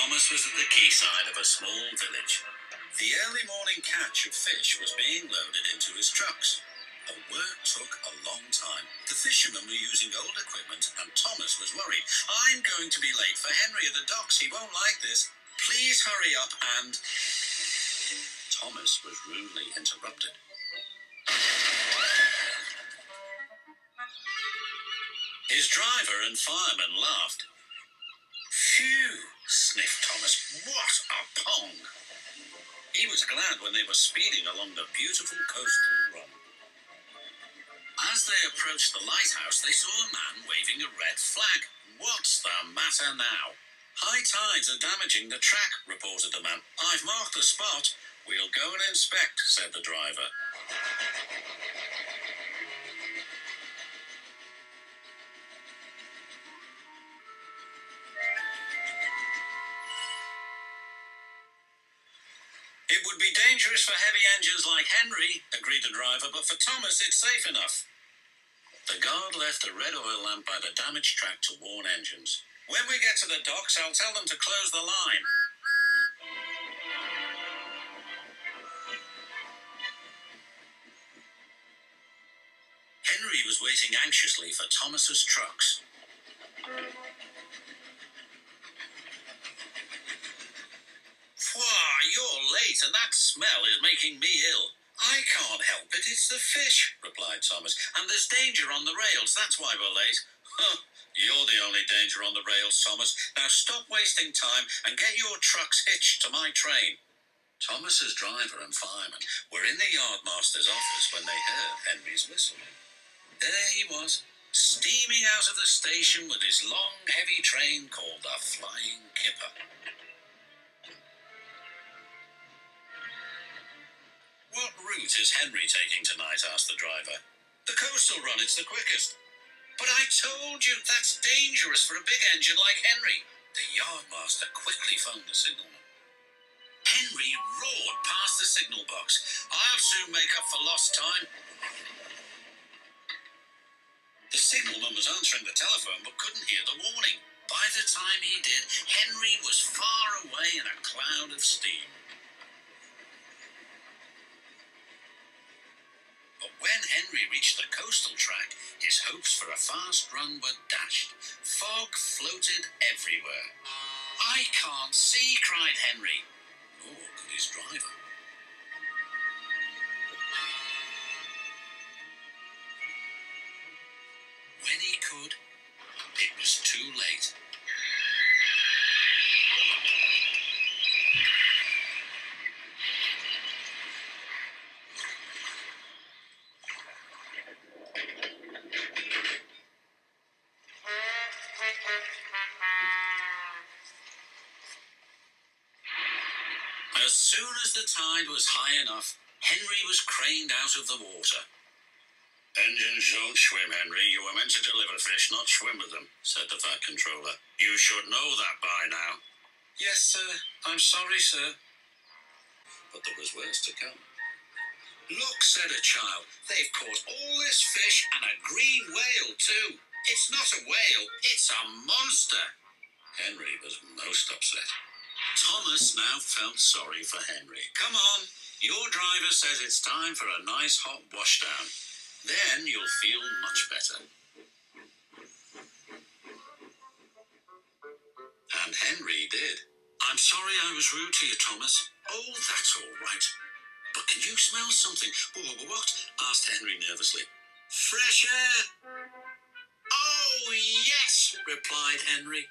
Thomas was at the quayside of a small village. The early morning catch of fish was being loaded into his trucks. The work took a long time. The fishermen were using old equipment, and Thomas was worried. "I'm going to be late for Henry at the docks. He won't like this. Please hurry up," and Thomas was rudely interrupted. His driver and fireman laughed. "Phew," sniffed Thomas. "What a pong!" He was glad when they were speeding along the beautiful coastal run. As they approached the lighthouse, they saw a man waving a red flag. "What's the matter now?" "High tides are damaging the track," reported the man. "I've marked the spot." "We'll go and inspect," said the driver. "It would be dangerous for heavy engines like Henry," agreed the driver, "but for Thomas it's safe enough." The guard left a red oil lamp by the damaged track to warn engines. "When we get to the docks, I'll tell them to close the line." Henry was waiting anxiously for Thomas's trucks. "Why, you're late, and that smell is making me ill." "I can't help it, it's the fish," replied Thomas. "And there's danger on the rails, that's why we're late." "Huh, you're the only danger on the rails, Thomas. Now stop wasting time and get your trucks hitched to my train." Thomas's driver and fireman were in the yardmaster's office when they heard Henry's whistle. There he was, steaming out of the station with his long, heavy train called the Flying Kipper. "What route is Henry taking tonight?" asked the driver. "The coastal run, it's the quickest." "But I told you, that's dangerous for a big engine like Henry." The yardmaster quickly phoned the signalman. Henry roared past the signal box. "I'll soon make up for lost time." The signalman was answering the telephone but couldn't hear the warning. By the time he did, Henry was far away in a cloud of steam. But when Henry reached the coastal track, his hopes for a fast run were dashed. Fog floated everywhere. "I can't see," cried Henry. Nor could his driver. When he could, it was too late. As soon as the tide was high enough, Henry was craned out of the water. "Engines don't swim, Henry. You were meant to deliver fish, not swim with them," said the fat controller. "You should know that by now." "Yes, sir. I'm sorry, sir." But there was worse to come. "Look," said a child, "they've caught all this fish and a green whale, too. It's not a whale, it's a monster." Henry was most upset. Thomas now felt sorry for Henry. "Come on, your driver says it's time for a nice hot washdown. Then you'll feel much better." And Henry did. "I'm sorry I was rude to you, Thomas." "Oh, that's all right. But can you smell something?" "What?" asked Henry nervously. "Fresh air." "Oh, yes," replied Henry.